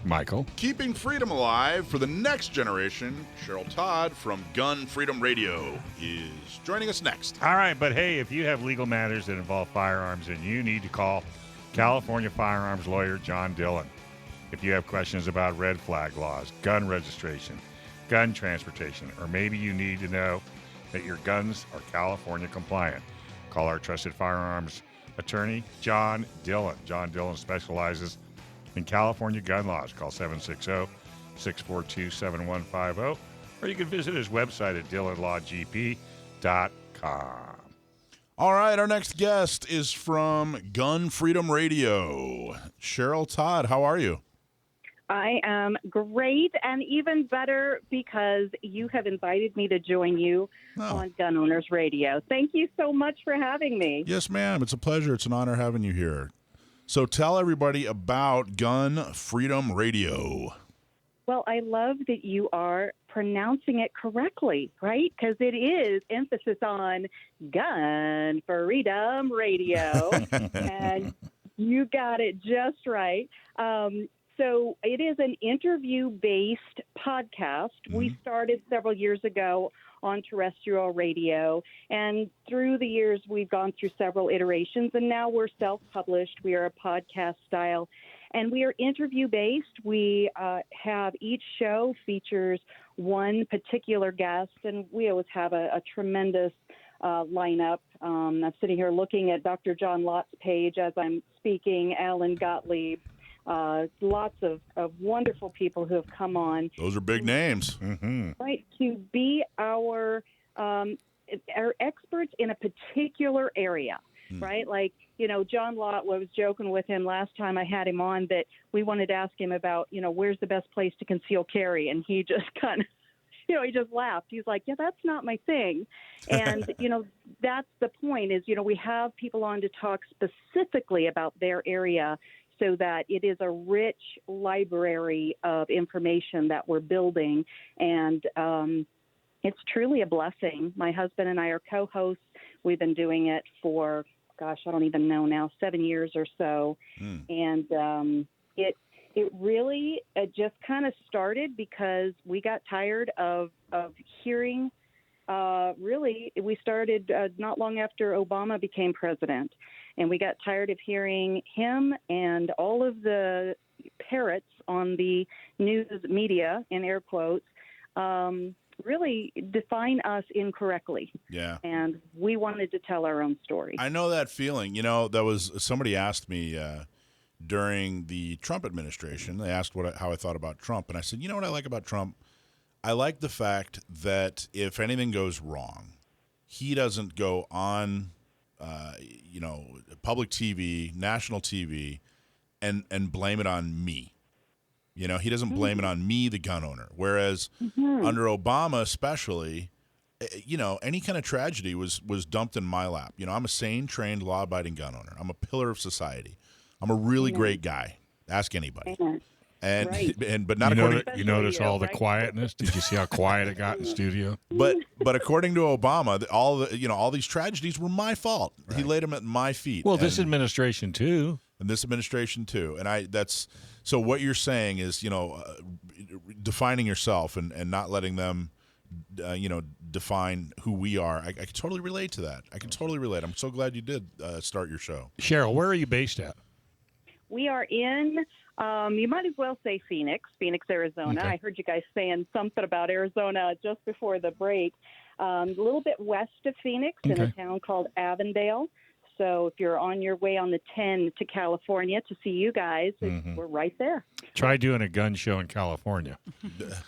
Michael. Keeping freedom alive for the next generation, Cheryl Todd from Gun Freedom Radio is joining us next. All right, but hey, if you have legal matters that involve firearms, then you need to call California firearms lawyer John Dillon. If you have questions about red flag laws, gun registration, gun transportation, or maybe you need to know that your guns are California compliant, call our trusted firearms attorney, John Dillon. John Dillon specializes in California gun laws. Call 760-642-7150, or you can visit his website at dillonlawgp.com. All right, our next guest is from Gun Freedom Radio. Cheryl Todd, how are you? I am great, and even better because you have invited me to join you on Gun Owners Radio. Thank you so much for having me. Yes, ma'am. It's a pleasure. It's an honor having you here. So tell everybody about Gun Freedom Radio. Well, I love that you are pronouncing it correctly, right? Because it is emphasis on Gun Freedom Radio, and you got it just right. So it is an interview-based podcast. We started several years ago on terrestrial radio, and through the years, we've gone through several iterations, and now we're self-published. We are a podcast style, and we are interview-based. We have each show features one particular guest, and we always have a tremendous lineup. I'm sitting here looking at Dr. John Lott's page as I'm speaking, Alan Gottlieb, lots of wonderful people who have come on. Those are big names. Right, to be our experts in a particular area, right? Like, John Lott, I was joking with him last time I had him on that we wanted to ask him about, where's the best place to conceal carry? And he just kind of, he just laughed. He's like, yeah, that's not my thing. And, that's the point is, we have people on to talk specifically about their area so that it is a rich library of information that we're building. And it's truly a blessing. My husband and I are co-hosts. We've been doing it for, I don't even know now, 7 years or so. And it really just kind of started because we got tired of hearing. Really, we started not long after Obama became president, and we got tired of hearing him and all of the parrots on the news media, in air quotes, really define us incorrectly. Yeah. And we wanted to tell our own story. I know that feeling. That was somebody asked me during the Trump administration. They asked how I thought about Trump, and I said, what I like about Trump? I like the fact that if anything goes wrong, he doesn't go on, public TV, national TV, and blame it on me. He doesn't blame it on me, the gun owner. Whereas under Obama especially, any kind of tragedy was dumped in my lap. I'm a sane, trained, law-abiding gun owner. I'm a pillar of society. I'm a really great guy. Ask anybody. And but not according. You notice all the quietness. Did you see how quiet it got in the studio? But according to Obama, all these tragedies were my fault. Right. He laid them at my feet. Well, this administration too. And this administration too. And so what you're saying is defining yourself and not letting them define who we are. I can totally relate to that. I can totally relate. I'm so glad you did start your show. Cheryl, where are you based at? We are in, you might as well say Phoenix, Arizona. Okay. I heard you guys saying something about Arizona just before the break. A little bit west of Phoenix in a town called Avondale. So if you're on your way on the 10 to California to see you guys, we're right there. Try doing a gun show in California.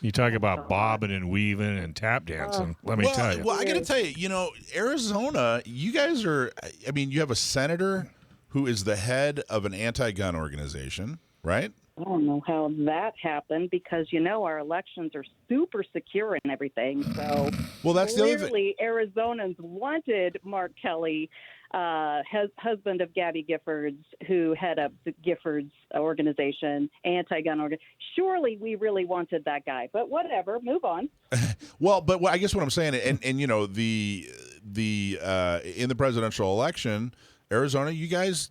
You talk about bobbing and weaving and tap dancing. Let me tell you. Well, I got to tell you, Arizona, you guys are, you have a senator who is the head of an anti-gun organization, right? I don't know how that happened because, our elections are super secure and everything. So that's clearly Arizonans wanted Mark Kelly, husband of Gabby Giffords, who head up the Giffords organization, anti-gun organization. Surely we really wanted that guy, but whatever, move on. Well, but I guess what I'm saying, and the in the presidential election, Arizona, you guys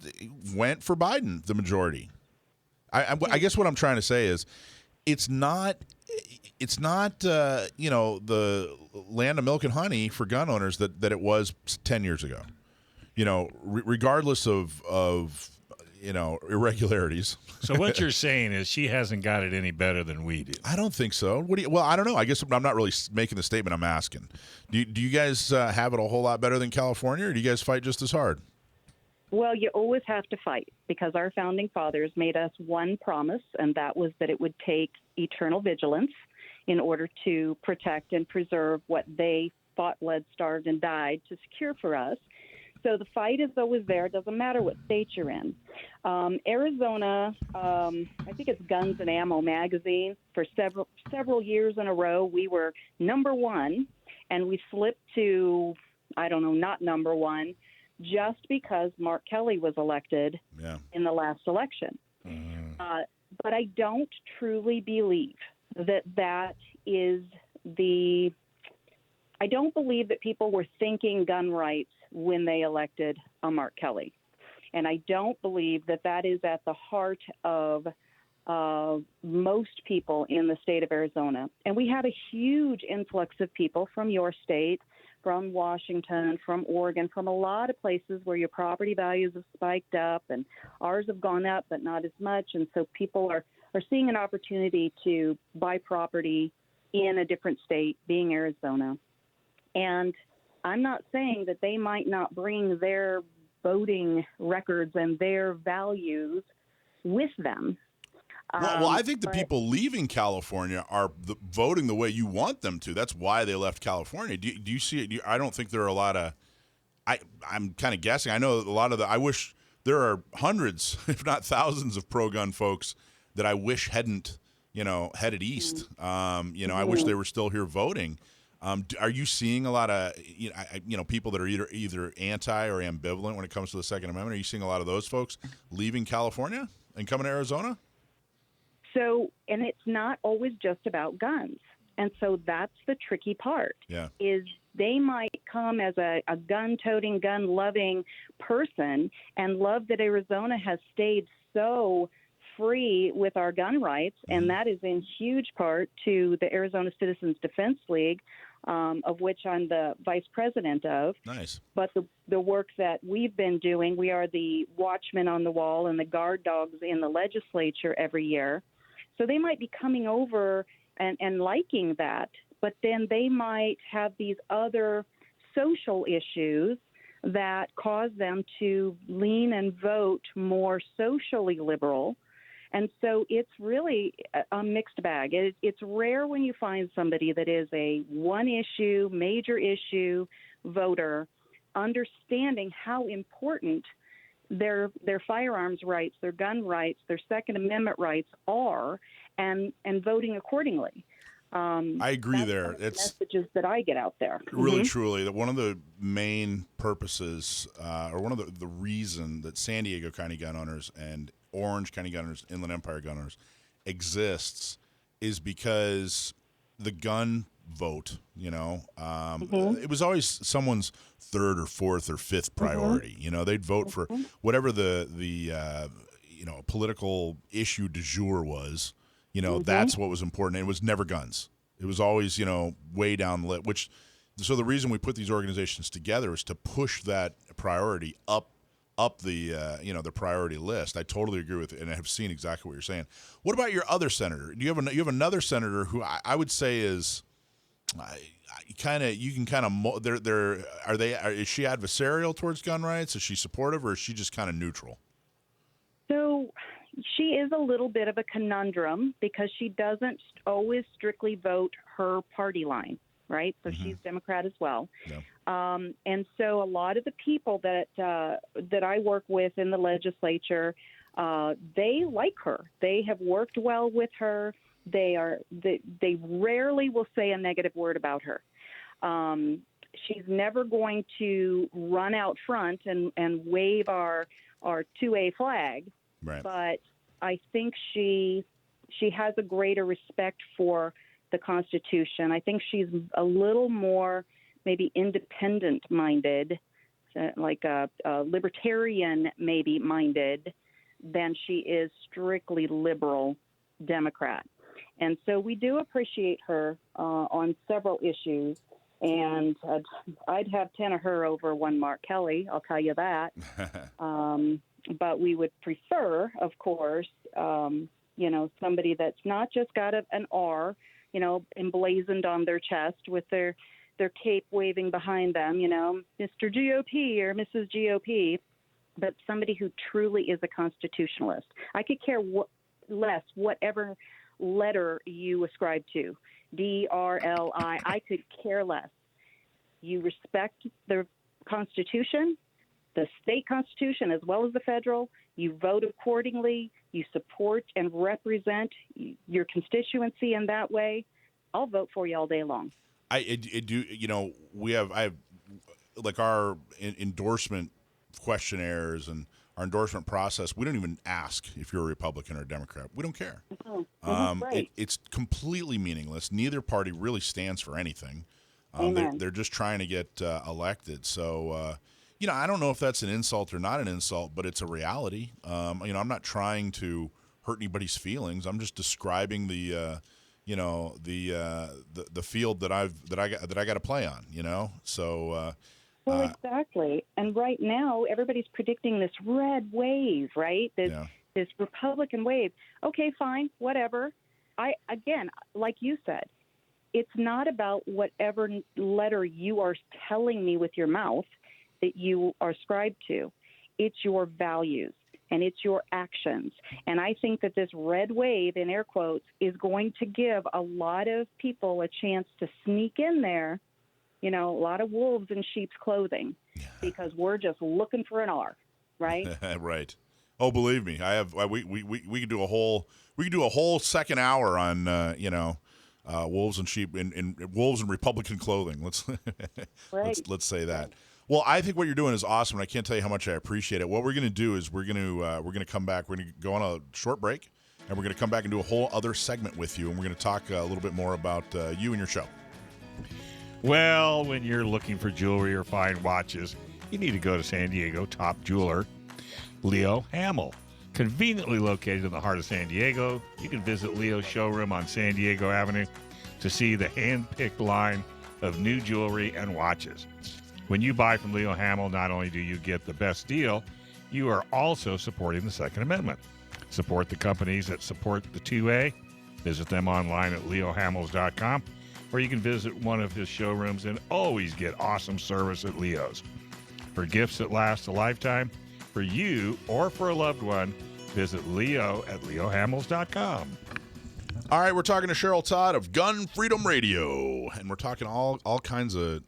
went for Biden, the majority. I guess what I'm trying to say is it's not the land of milk and honey for gun owners that it was 10 years ago. Regardless of irregularities. So what you're saying is she hasn't got it any better than we do. I don't think so. Well, I don't know. I guess I'm not really making the statement. I'm asking. Do you guys have it a whole lot better than California, or do you guys fight just as hard? Well, you always have to fight because our founding fathers made us one promise, and that was that it would take eternal vigilance in order to protect and preserve what they fought, bled, starved, and died to secure for us. So the fight is always there. It doesn't matter what state you're in. Arizona, I think it's Guns and Ammo magazine. For several years in a row, we were number one, and we slipped to, not number one, just because Mark Kelly was elected in the last election. But I don't truly believe that is the... I don't believe that people were thinking gun rights when they elected Mark Kelly. And I don't believe that is at the heart of most people in the state of Arizona. And we have a huge influx of people from your state, from Washington, from Oregon, from a lot of places where your property values have spiked up and ours have gone up, but not as much. And so people are seeing an opportunity to buy property in a different state, being Arizona. And I'm not saying that they might not bring their voting records and their values with them. Well, I think the people leaving California are voting the way you want them to. That's why they left California. Do you see it? I don't think there are a lot of I'm kind of guessing. I know a lot of I wish there are hundreds, if not thousands, of pro-gun folks that I wish hadn't, headed east. I wish they were still here voting. Are you seeing a lot of people that are either anti or ambivalent when it comes to the Second Amendment? Are you seeing a lot of those folks leaving California and coming to Arizona? So, and it's not always just about guns. And so that's the tricky part. Yeah. Is they might come as a gun-toting, gun-loving person and love that Arizona has stayed so free with our gun rights, and that is in huge part to the Arizona Citizens Defense League, of which I'm the vice president of. Nice. But the work that we've been doing, we are the watchmen on the wall and the guard dogs in the legislature every year. So they might be coming over and liking that, but then they might have these other social issues that cause them to lean and vote more socially liberal. And so it's really a mixed bag. It's rare when you find somebody that is a one-issue, major issue voter, understanding how important their firearms rights, their gun rights, their Second Amendment rights are, and voting accordingly. I agree there. It's messages that I get out there. Really, truly, that one of the main purposes, or one of the reason that San Diego County gun owners and Orange County gun owners, Inland Empire gun owners exists is because the gun vote, it was always someone's third or fourth or fifth priority. They'd vote for whatever the political issue du jour was. That's what was important. It was never guns. It was always, way down the list. So the reason we put these organizations together is to push that priority up the the priority list. I totally agree with it, and I have seen exactly what you're saying. What about your other senator? Do you have another senator who I would say is is she adversarial towards gun rights? Is she supportive, or is she just kind of neutral? So she is a little bit of a conundrum because she doesn't always strictly vote her party line, right? So she's Democrat as well. Yeah. And so a lot of the people that I work with in the legislature, they like her. They have worked well with her. They rarely will say a negative word about her. She's never going to run out front and wave our 2A flag. Right. But I think she has a greater respect for the Constitution. I think she's a little more maybe independent-minded, like a libertarian maybe minded than she is strictly liberal Democrat. And so we do appreciate her on several issues. And I'd have 10 of her over one Mark Kelly, I'll tell you that. But we would prefer, of course, somebody that's not just got an R, emblazoned on their chest with their cape waving behind them, Mr. GOP or Mrs. GOP, but somebody who truly is a constitutionalist. I could care less whatever letter you ascribe to, DRLI. I could care less. You respect the Constitution, the state Constitution, as well as the federal. You vote accordingly. You support and represent your constituency in that way. I'll vote for you all day long. I do. I have like our endorsement questionnaires and our endorsement process. We don't even ask if you're a Republican or a Democrat. We don't care. Right. It's completely meaningless. Neither party really stands for anything. They're just trying to get elected. So, I don't know if that's an insult or not an insult, but it's a reality. I'm not trying to hurt anybody's feelings. I'm just describing the field that I got to play on. So. Well, exactly. And right now, everybody's predicting this red wave, right? This Republican wave. Okay, fine, whatever. Again, like you said, it's not about whatever letter you are telling me with your mouth that you are ascribed to. It's your values and it's your actions. And I think that this red wave, in air quotes, is going to give a lot of people a chance to sneak in there, a lot of wolves in sheep's clothing, because we're just looking for an R, right? Right. Oh, believe me, we could do a whole second hour on wolves and sheep in wolves in Republican clothing. Let's say that. Well, I think what you're doing is awesome, and I can't tell you how much I appreciate it. What we're going to do is we're going to come back. We're going to go on a short break, and we're going to come back and do a whole other segment with you, and we're going to talk a little bit more about you and your show. Well, when you're looking for jewelry or fine watches, you need to go to San Diego top jeweler Leo Hamill. Conveniently located in the heart of San Diego, you can visit Leo's showroom on San Diego Avenue to see the hand-picked line of new jewelry and watches. When you buy from Leo Hamill, not only do you get the best deal, you are also supporting the Second Amendment. Support the companies that support the 2A. Visit them online at leohamills.com, or you can visit one of his showrooms and always get awesome service at Leo's. For gifts that last a lifetime, for you or for a loved one, visit Leo at leohamills.com. All right, we're talking to Cheryl Todd of Gun Freedom Radio, and we're talking all kinds of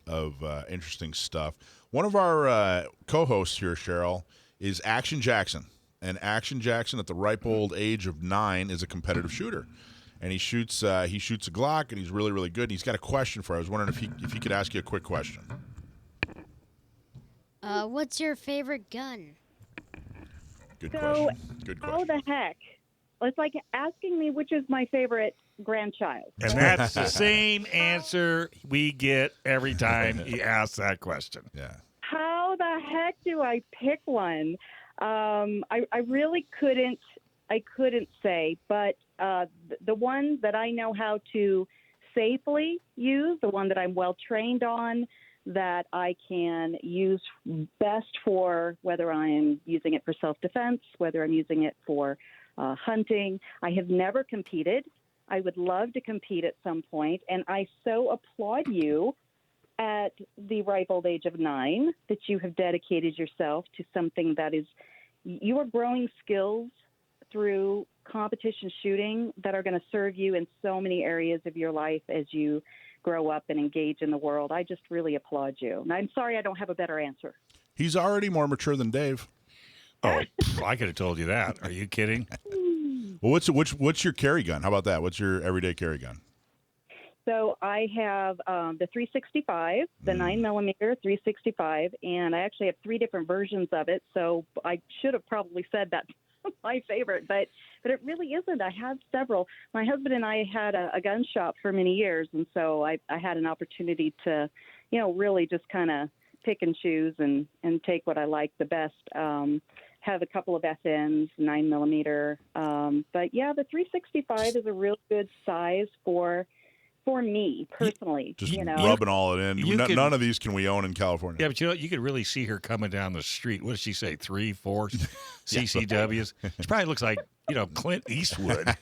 interesting stuff. One of our co-hosts here, Cheryl, is Action Jackson. And Action Jackson, at the ripe old age of 9, is a competitive shooter. And he shoots a Glock, and he's really, really good. And he's got a question for you. I was wondering if he could ask you a quick question. What's your favorite gun? Good question. Good question. How the heck? It's like asking me which is my favorite grandchild. And that's the same answer we get every time he asks that question. Yeah. How the heck do I pick one? I really couldn't. I couldn't say, but the one that I know how to safely use, the one that I'm well trained on, that I can use best for whether I'm using it for self-defense, whether I'm using it for hunting. I have never competed. I would love to compete at some point, and I so applaud you at the ripe old age of 9 that you have dedicated yourself to something that is, you are growing skills through competition shooting that are going to serve you in so many areas of your life as you grow up and engage in the world. I just really applaud you. And I'm sorry I don't have a better answer. He's already more mature than Dave. Oh, I could have told you that. Are you kidding? Well, what's your carry gun? How about that? What's your everyday carry gun? So I have the 365, the 9mm 365, and I actually have 3 different versions of it. So I should have probably said that's my favorite, but it really isn't. I have several. My husband and I had a gun shop for many years, and so I had an opportunity to, really just kind of pick and choose and take what I like the best. have a couple of SNs, 9mm. But yeah, the 365 is a real good size for me personally. Just you know, rubbing all it in. You could- None of these can we own in California. Yeah, but you know, you could really see her coming down the street. What did she say? 3, 4 CCWs? She probably looks like, Clint Eastwood.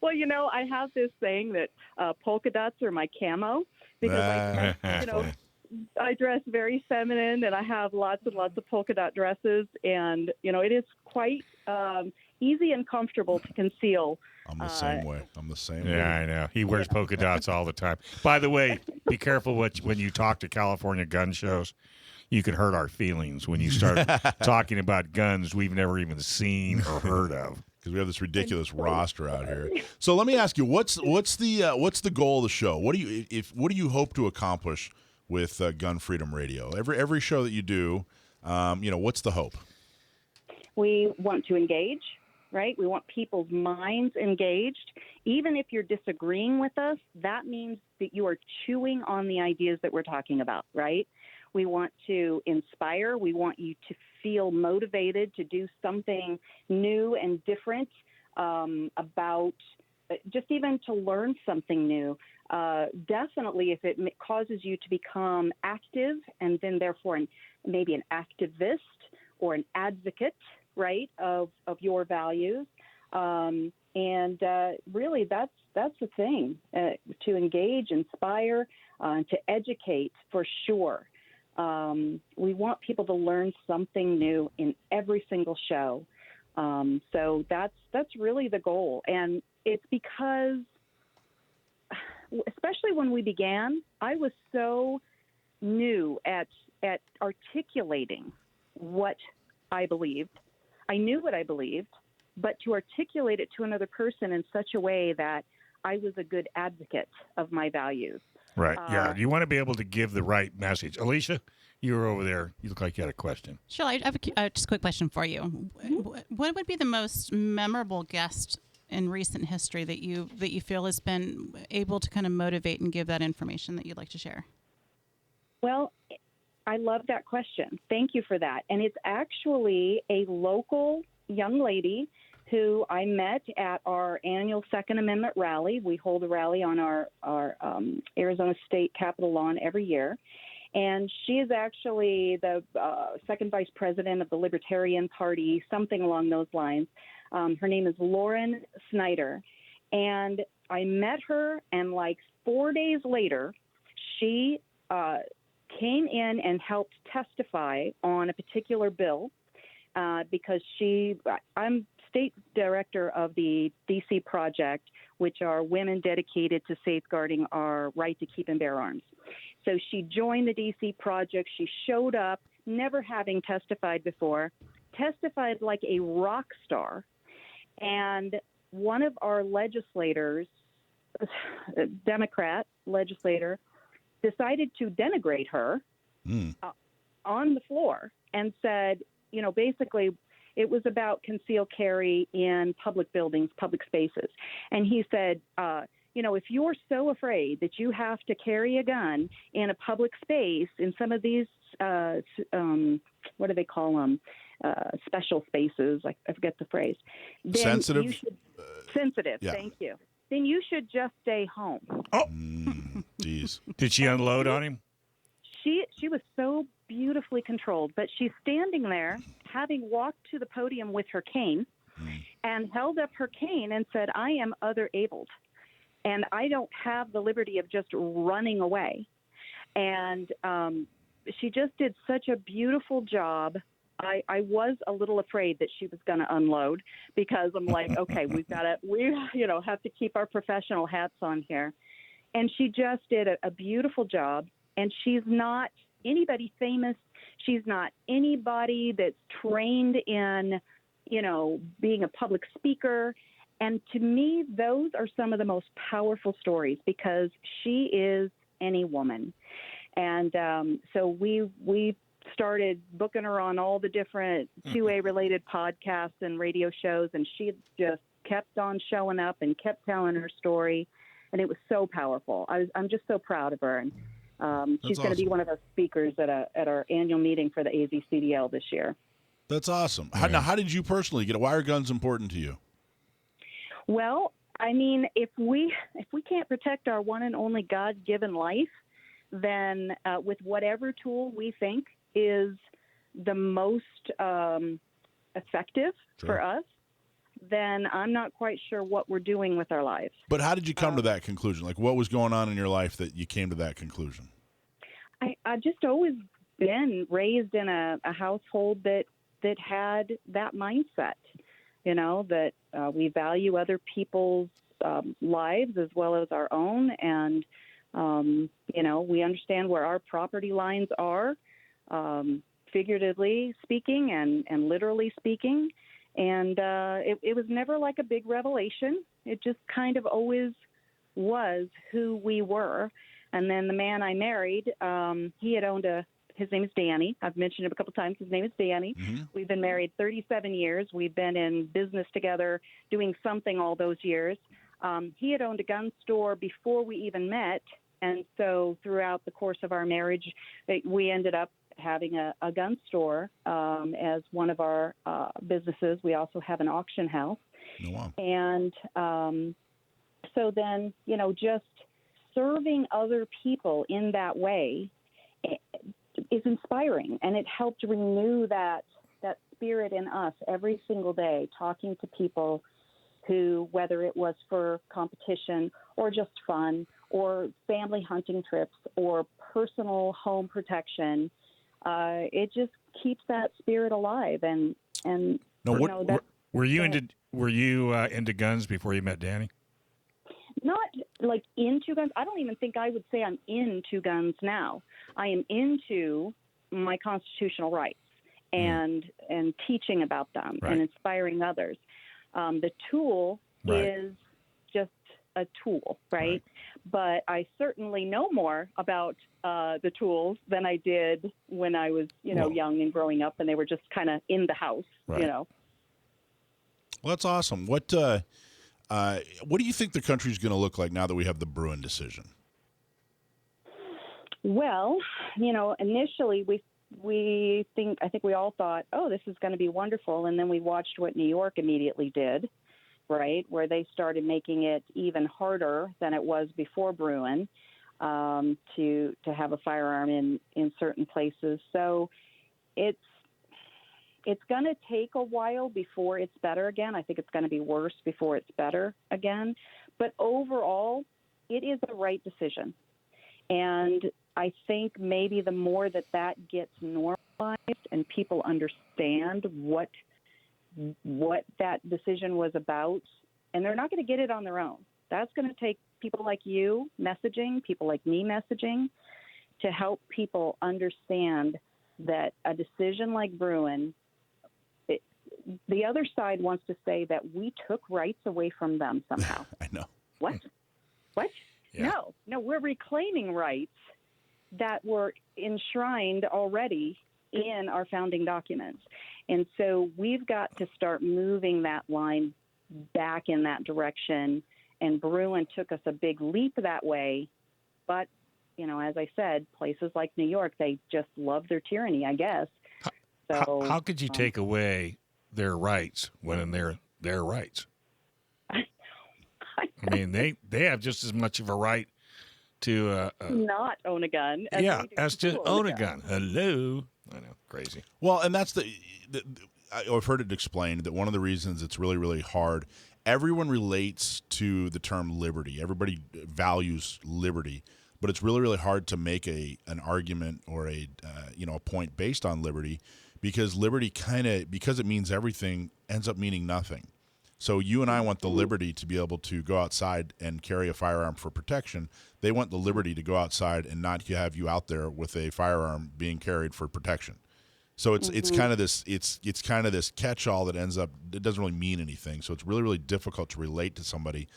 Well, I have this saying that polka dots are my camo because I dress very feminine and I have lots and lots of polka dot dresses, and it is quite easy and comfortable to conceal. I'm the same way. Yeah, I know. He wears polka dots all the time. By the way, be careful when you talk to California gun shows. You could hurt our feelings when you start talking about guns we've never even seen or heard of. Because we have this ridiculous roster out here. So let me ask you, what's the goal of the show? What do you hope to accomplish with Gun Freedom Radio? Every show that you do, what's the hope? We want to engage, right? We want people's minds engaged. Even if you're disagreeing with us, that means that you are chewing on the ideas that we're talking about, right? We want to inspire. We want you to feel motivated to do something new and different about just even to learn something new. Definitely if it causes you to become active and then therefore maybe an activist or an advocate, right, of your values. Really that's the thing, to engage, inspire, to educate for sure. We want people to learn something new in every single show. So that's really the goal. And it's because, especially when we began, I was so new at articulating what I believed. I knew what I believed, but to articulate it to another person in such a way that I was a good advocate of my values. Right. Yeah. You want to be able to give the right message. Alicia, you were over there. You look like you had a question. Sure. I have just a quick question for you. What would be the most memorable guest in recent history that you feel has been able to kind of motivate and give that information that you'd like to share? Well, I love that question. Thank you for that. And it's actually a local young lady who I met at our annual Second Amendment rally. We hold a rally on our Arizona State Capitol lawn every year. And she is actually the second vice president of the Libertarian Party, something along those lines. Her name is Lauren Snyder. And I met her, and like 4 days later, she came in and helped testify on a particular bill because I'm state director of the DC Project, which are women dedicated to safeguarding our right to keep and bear arms. So she joined the DC Project. She showed up, never having testified before, testified like a rock star. And one of our legislators, a Democrat legislator, decided to denigrate her on the floor and said, basically, it was about concealed carry in public buildings, public spaces. And he said, if you're so afraid that you have to carry a gun in a public space in some of these, what do they call them? Special spaces. I forget the phrase. Then sensitive? Sensitive, yeah. Thank you. Then you should just stay home. Oh, geez. Did she unload on him? She was so beautifully controlled, but she's standing there having walked to the podium with her cane and held up her cane and said, I am other-abled, and I don't have the liberty of just running away. And she just did such a beautiful job. I was a little afraid that she was going to unload because I'm like, okay, we have to keep our professional hats on here. And she just did a beautiful job. And she's not anybody famous. She's not anybody that's trained in, being a public speaker. And to me, those are some of the most powerful stories because she is any woman. And so we started booking her on all the different 2A related podcasts and radio shows. And she just kept on showing up and kept telling her story. And it was so powerful. I'm just so proud of her. She's going to be one of our speakers at our annual meeting for the AZCDL this year. That's awesome. How did you personally get it? Why are guns important to you? Well, I mean, if we can't protect our one and only God-given life, then with whatever tool we think is the most effective for us, then I'm not quite sure what we're doing with our lives. But how did you come to that conclusion? Like, what was going on in your life that you came to that conclusion? I've just always been raised in a household that had that mindset, that we value other people's lives as well as our own. And, we understand where our property lines are, figuratively speaking and literally speaking. And it was never like a big revelation. It just kind of always was who we were. And then the man I married, he had owned his name is Danny. I've mentioned him a couple times. His name is Danny. Mm-hmm. We've been married 37 years. We've been in business together doing something all those years. He had owned a gun store before we even met. And so throughout the course of our marriage, we ended up having a gun store as one of our businesses. We also have an auction house. Oh, wow. And so then, just serving other people in that way is inspiring, and it helped renew that spirit in us every single day, talking to people who, whether it was for competition or just fun or family hunting trips or personal home protection, it just keeps that spirit alive. And were you into guns before you met Danny? Not like into guns. I don't even think I would say I'm into guns now. I am into my constitutional rights and teaching about them and inspiring others. The tool is just a tool, right? But I certainly know more about the tools than I did when I was, young and growing up, and they were just kind of in the house, Well, that's awesome. What do you think the country's going to look like now that we have the Bruen decision? Well, initially I think we all thought, oh, this is going to be wonderful. And then we watched what New York immediately did, right, where they started making it even harder than it was before Bruen to have a firearm in certain places. So it's going to take a while before it's better again. I think it's going to be worse before it's better again. But overall, it is the right decision. And I think maybe the more that gets normalized and people understand what that decision was about, and they're not going to get it on their own. That's going to take people like you messaging, people like me messaging, to help people understand that a decision like Bruen, the other side wants to say that we took rights away from them somehow. I know. What? Yeah. No, we're reclaiming rights that were enshrined already in our founding documents. And so we've got to start moving that line back in that direction. And Bruen took us a big leap that way. But, as I said, places like New York, they just love their tyranny, I guess. So how could you take away their rights when they're their rights? I mean, they have just as much of a right to not own a gun as to own a gun. Hello. I know, crazy. Well, and that's I've heard it explained that one of the reasons it's really, really hard, everyone relates to the term liberty. Everybody values liberty, but it's really, really hard to make an argument or a point based on liberty, because liberty because it means everything, ends up meaning nothing. So you and I want the liberty to be able to go outside and carry a firearm for protection. They want the liberty to go outside and not have you out there with a firearm being carried for protection. So it's kind of this it's kind of this catch-all that ends up, it doesn't really mean anything. So it's really, really difficult to relate to somebody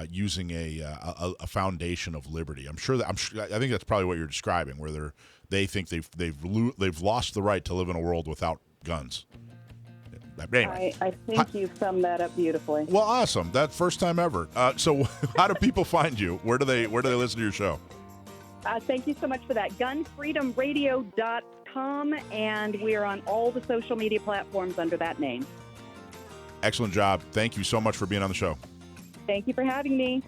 using a foundation of liberty. I think that's probably what you're describing, where they think they've lost the right to live in a world without guns. Anyway, I think you've summed that up beautifully. Well, awesome. That's first time ever. So how do people find you? Where do they listen to your show? Thank you so much for that. Gunfreedomradio.com, and we are on all the social media platforms under that name. Excellent job. Thank you so much for being on the show. Thank you for having me.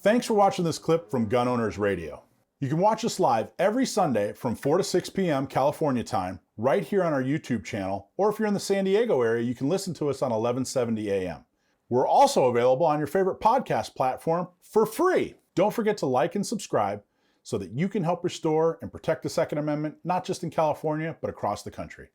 Thanks for watching this clip from Gun Owners Radio. You can watch us live every Sunday from 4 to 6 p.m. California time, right here on our YouTube channel, or if you're in the San Diego area, you can listen to us on 1170 a.m. We're also available on your favorite podcast platform for free. Don't forget to like and subscribe so that you can help restore and protect the Second Amendment, not just in California, but across the country.